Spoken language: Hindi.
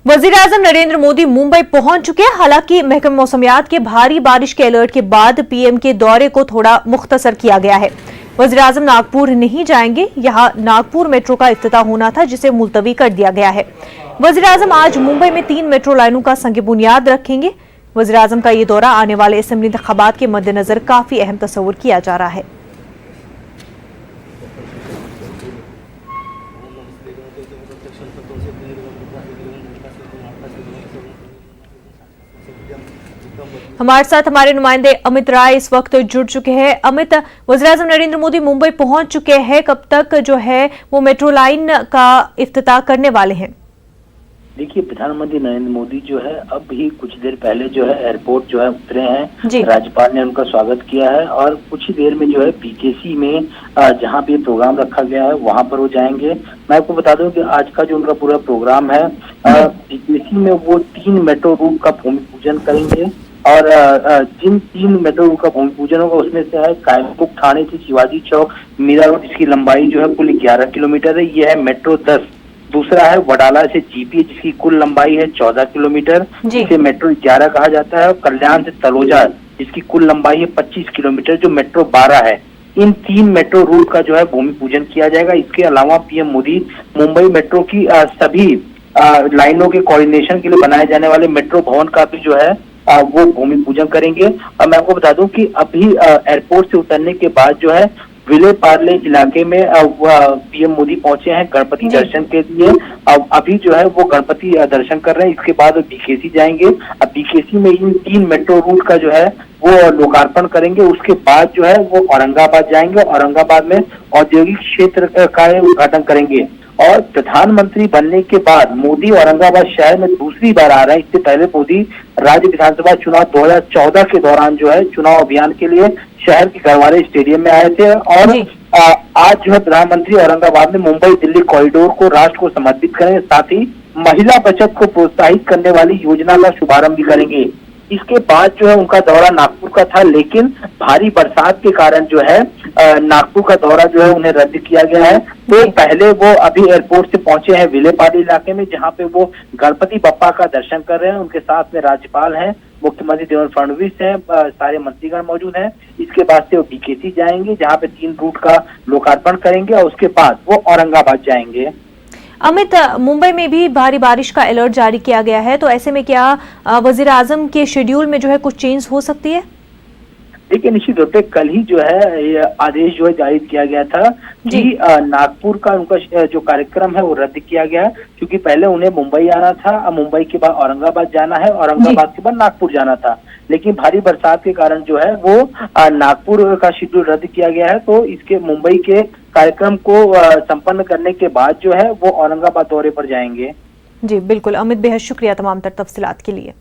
वजीर-ए-आजम नरेंद्र मोदी मुंबई पहुंच चुके हैं। हालांकि महकमा मौसमियात के भारी बारिश के अलर्ट के बाद पीएम के दौरे को थोड़ा मुख्तसर किया गया है। वजीर-ए-आजम नागपुर नहीं जाएंगे। यहां नागपुर मेट्रो का इफ्तिताह होना था, जिसे मुलतवी कर दिया गया है। वजीर-ए-आजम आज मुंबई में 3 मेट्रो लाइनों का संग बुनियाद रखेंगे। वजीर-ए-आजम का ये दौरा आने वाले असेंबली इंतखाबात के मद्देनजर काफी अहम तस्वुर किया जा रहा है। हमारे साथ हमारे नुमाइंदे अमित राय इस वक्त जुड़ चुके हैं। अमित, वज़ीर-ए-आज़म नरेंद्र मोदी मुंबई पहुंच चुके हैं, कब तक जो है वो मेट्रो लाइन का इफ्तिताह करने वाले हैं? देखिए, प्रधानमंत्री नरेंद्र मोदी जो है अब भी कुछ देर पहले जो है एयरपोर्ट जो है उतरे हैं। राज्यपाल ने उनका स्वागत किया है और कुछ ही देर में जो है बीकेसी में जहां भी प्रोग्राम रखा गया है वहां पर वो जाएंगे। मैं आपको बता दूं कि आज का जो उनका पूरा प्रोग्राम है, बीकेसी में वो 3 मेट्रो रूट का भूमि पूजन करेंगे और जिन 3 मेट्रो रूट का भूमि पूजन होगा उसमें से है कायमकुप थाने से शिवाजी चौक मीरा रोड, जिसकी लंबाई जो है कुल 11 किलोमीटर है। ये है मेट्रो 10। दूसरा है वडाला से जीपी, जिसकी कुल लंबाई है 14 किलोमीटर, जिसे मेट्रो 11 कहा जाता है। और कल्याण से तलोजा, जिसकी कुल लंबाई है 25 किलोमीटर, जो मेट्रो 12 है। इन 3 मेट्रो रूट का जो है भूमि पूजन किया जाएगा। इसके अलावा पीएम मोदी मुंबई मेट्रो की सभी लाइनों के कोऑर्डिनेशन के लिए बनाए जाने वाले मेट्रो भवन का भी जो है वो भूमि पूजन करेंगे। और मैं आपको बता दूं कि अभी एयरपोर्ट से उतरने के बाद जो है विले पार्ले इलाके में पीएम मोदी पहुंचे हैं गणपति दर्शन के लिए। अभी जो है वो गणपति दर्शन कर रहे हैं। इसके बाद बीकेसी जाएंगे। अब बीकेसी में इन 3 मेट्रो रूट का जो है वो लोकार्पण करेंगे। उसके बाद जो है वो औरंगाबाद जाएंगे। औरंगाबाद में औद्योगिक क्षेत्र का उद्घाटन करेंगे। और प्रधानमंत्री बनने के बाद मोदी औरंगाबाद शहर में दूसरी बार आ रहे हैं। इससे पहले मोदी राज्य विधानसभा चुनाव 2014 के दौरान जो है चुनाव अभियान के लिए शहर के गरवारे स्टेडियम में आए थे। और आज जो है प्रधानमंत्री औरंगाबाद में मुंबई दिल्ली कॉरिडोर को राष्ट्र को समर्पित करेंगे। साथ ही महिला बचत को प्रोत्साहित करने वाली योजना का शुभारंभ भी करेंगे। इसके बाद जो है उनका दौरा नागपुर का था, लेकिन भारी बरसात के कारण जो है नागपुर का दौरा जो है उन्हें रद्द किया गया है। तो पहले वो अभी एयरपोर्ट से पहुंचे हैं विलेपार्ले इलाके में, जहां पे वो गणपति बप्पा का दर्शन कर रहे हैं। उनके साथ में राज्यपाल हैं, मुख्यमंत्री देवेंद्र फडणवीस हैं, सारे मंत्रीगण मौजूद हैं। इसके बाद से वो बीकेसी जाएंगे, जहाँ पे 3 रूट का लोकार्पण करेंगे और उसके बाद वो औरंगाबाद जाएंगे। अमित, मुंबई में भी भारी बारिश का अलर्ट जारी किया गया है, तो ऐसे में क्या वजीर-ए-आजम के शेड्यूल में जो है कुछ चेंज हो सकती है? देखिए, निश्चित रूप से कल ही जो है ये आदेश जो है जारी किया गया था कि नागपुर का उनका जो कार्यक्रम है वो रद्द किया गया है, क्योंकि पहले उन्हें मुंबई आना था, मुंबई के बाद औरंगाबाद जाना है, औरंगाबाद के बाद नागपुर जाना था। लेकिन भारी बरसात के कारण जो है वो नागपुर का शेड्यूल रद्द किया गया है। तो इसके मुंबई के कार्यक्रम को संपन्न करने के बाद जो है वो औरंगाबाद दौरे पर जाएंगे। जी बिल्कुल अमित, बेहद शुक्रिया तमाम तर तफसीलात के लिए।